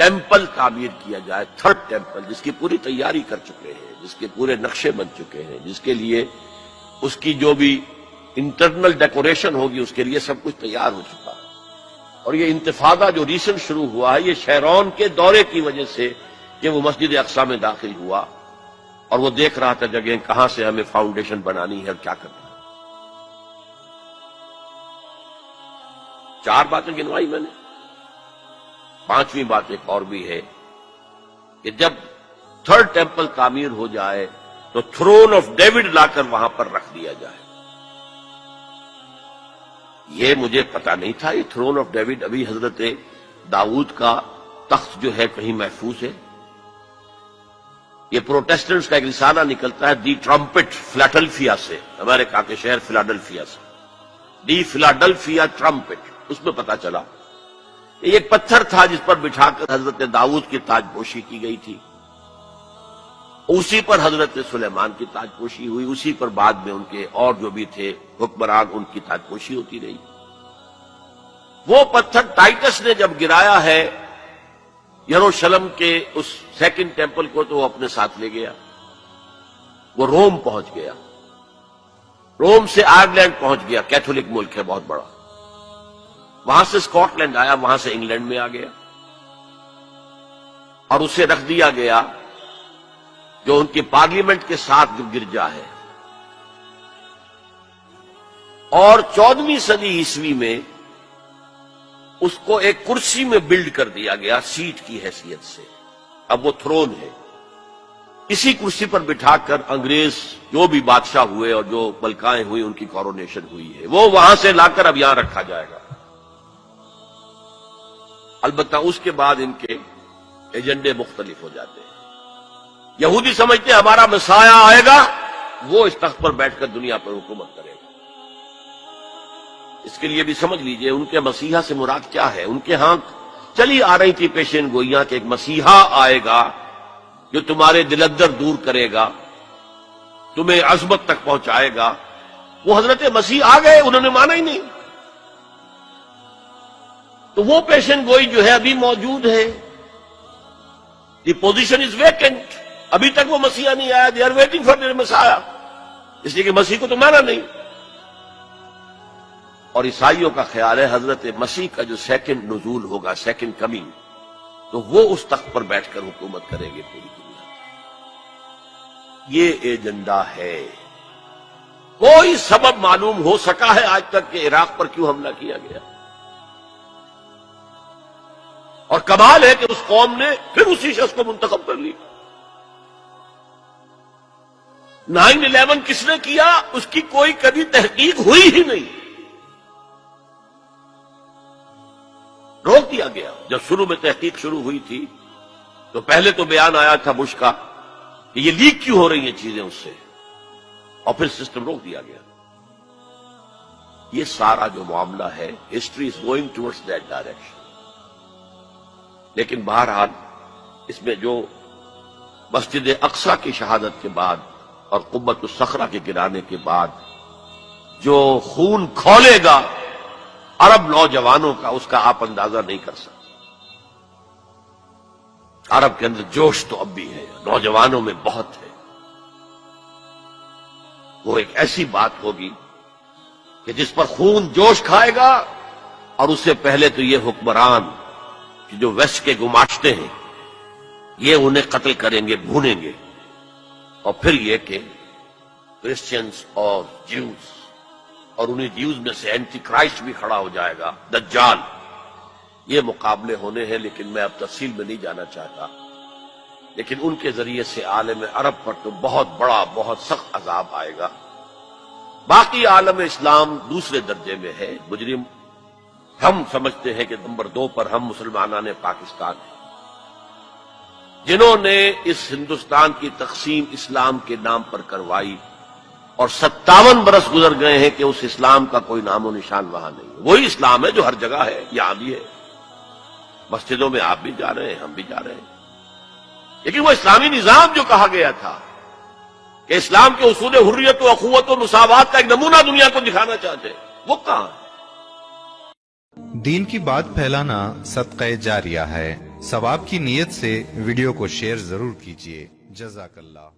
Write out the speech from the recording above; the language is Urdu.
ٹیمپل تعمیر کیا جائے، تھرڈ ٹیمپل، جس کی پوری تیاری کر چکے ہیں، جس کے پورے نقشے بن چکے ہیں، جس کے لیے اس کی جو بھی انٹرنل ڈیکوریشن ہوگی اس کے لیے سب کچھ تیار ہو چکا ہے۔ اور یہ انتفاضہ جو ریسنٹ شروع ہوا ہے، یہ شیرون کے دورے کی وجہ سے کہ وہ مسجد اقصی میں داخل ہوا اور وہ دیکھ رہا تھا جگہ کہاں سے ہمیں فاؤنڈیشن بنانی ہے اور کیا کرنا ہے۔ 4 باتیں گنوائی میں نے، 5ویں بات ایک اور بھی ہے کہ جب تھرڈ ٹیمپل تعمیر ہو جائے تو تھرون آف ڈیوڈ لا کر وہاں پر رکھ دیا جائے۔ یہ مجھے پتا نہیں تھا، یہ تھرون آف ڈیوڈ ابھی حضرت داؤد کا تخت جو ہے کہیں محفوظ ہے۔ یہ پروٹیسٹنٹس کا ایک رسالہ نکلتا ہے دی ٹرمپٹ فلاڈلفیا سے، امریکہ کے شہر فلاڈلفیا سے، دی فلاڈلفیا ٹرمپٹ، اس میں پتا چلا یہ ایک پتھر تھا جس پر بٹھا کر حضرت داؤد کی تاج پوشی کی گئی تھی، اسی پر حضرت سلیمان کی تاج پوشی ہوئی، اسی پر بعد میں ان کے اور جو بھی تھے حکمران ان کی تاج پوشی ہوتی رہی۔ وہ پتھر ٹائٹس نے جب گرایا ہے یروشلم کے اس سیکنڈ ٹیمپل کو تو وہ اپنے ساتھ لے گیا، وہ روم پہنچ گیا، روم سے آئرلینڈ پہنچ گیا، کیتھولک ملک ہے بہت بڑا، وہاں سے اسکاٹ لینڈ آیا، وہاں سے انگلینڈ میں آ گیا اور اسے رکھ دیا گیا جو ان کی پارلیمنٹ کے ساتھ جو گرجا ہے۔ اور 14ویں صدی عیسوی میں اس کو ایک کرسی میں بلڈ کر دیا گیا سیٹ کی حیثیت سے، اب وہ تھرون ہے۔ اسی کرسی پر بٹھا کر انگریز جو بھی بادشاہ ہوئے اور جو ملکائیں ہوئی ان کی کورونیشن ہوئی ہے، وہ وہاں سے لا کر اب یہاں رکھا جائے گا۔ البتہ اس کے بعد ان کے ایجنڈے مختلف ہو جاتے ہیں۔ یہودی سمجھتے ہیں ہمارا مسیح آئے گا، وہ اس تخت پر بیٹھ کر دنیا پر حکومت کرے گا۔ اس کے لیے بھی سمجھ لیجئے ان کے مسیحا سے مراد کیا ہے۔ ان کے ہاں چلی آ رہی تھی پیشین گوئیاں کہ ایک مسیحا آئے گا جو تمہارے دلدر دور کرے گا، تمہیں عظمت تک پہنچائے گا۔ وہ حضرت مسیح آ گئے، انہوں نے مانا ہی نہیں، تو وہ پیشن گوئی جو ہے ابھی موجود ہے۔ دی پوزیشن از ویکنٹ، ابھی تک وہ مسیح نہیں آیا، they are waiting for their مسیح، اس لیے کہ مسیح کو تو مانا نہیں۔ اور عیسائیوں کا خیال ہے حضرت مسیح کا جو سیکنڈ نزول ہوگا، سیکنڈ کمنگ، تو وہ اس تخت پر بیٹھ کر حکومت کریں گے پوری دنیا۔ یہ ایجنڈا ہے۔ کوئی سبب معلوم ہو سکا ہے آج تک کہ عراق پر کیوں حملہ کیا گیا؟ اور کمال ہے کہ اس قوم نے پھر اسی شخص کو منتخب کر لی۔ 9/11 کس نے کیا اس کی کوئی کبھی تحقیق ہوئی ہی نہیں، روک دیا گیا۔ جب شروع میں تحقیق شروع ہوئی تھی تو پہلے تو بیان آیا تھا بش کا کہ یہ لیک کیوں ہو رہی ہیں چیزیں اس سے، اور پھر سسٹم روک دیا گیا۔ یہ سارا جو معاملہ ہے، history is going towards that direction. لیکن بہرحال اس میں جو مسجد اقصی کی شہادت کے بعد اور قبۃ الصخرہ کے گرانے کے بعد جو خون کھولے گا عرب نوجوانوں کا، اس کا آپ اندازہ نہیں کر سکتے۔ عرب کے اندر جوش تو اب بھی ہے، نوجوانوں میں بہت ہے۔ وہ ایک ایسی بات ہوگی کہ جس پر خون جوش کھائے گا، اور اس سے پہلے تو یہ حکمران جو ویسٹ کے گماشتے ہیں یہ انہیں قتل کریں گے، بھونیں گے، اور پھر یہ کہ کرسچنز اور جیوز، اور انہیں جیوز میں سے اینٹی کرائسٹ بھی کھڑا ہو جائے گا، دجال۔ یہ مقابلے ہونے ہیں، لیکن میں اب تفصیل میں نہیں جانا چاہتا۔ لیکن ان کے ذریعے سے عالم عرب پر تو بہت بڑا، بہت سخت عذاب آئے گا۔ باقی عالم اسلام دوسرے درجے میں ہے، مجرم۔ ہم سمجھتے ہیں کہ نمبر 2 پر ہم مسلمانان پاکستان ہیں، جنہوں نے اس ہندوستان کی تقسیم اسلام کے نام پر کروائی، اور 57 برس گزر گئے ہیں کہ اس اسلام کا کوئی نام و نشان وہاں نہیں ہے۔ وہی اسلام ہے جو ہر جگہ ہے، یہاں بھی ہے، مسجدوں میں آپ بھی جا رہے ہیں، ہم بھی جا رہے ہیں۔ لیکن وہ اسلامی نظام جو کہا گیا تھا کہ اسلام کے اصول حریت و اخوت و مساوات کا ایک نمونہ دنیا کو دکھانا چاہتے ہیں، وہ کہاں ہے؟ دین کی بات پھیلانا صدقہ جاریہ ہے۔ ثواب کی نیت سے ویڈیو کو شیئر ضرور کیجیے. جزاک اللہ.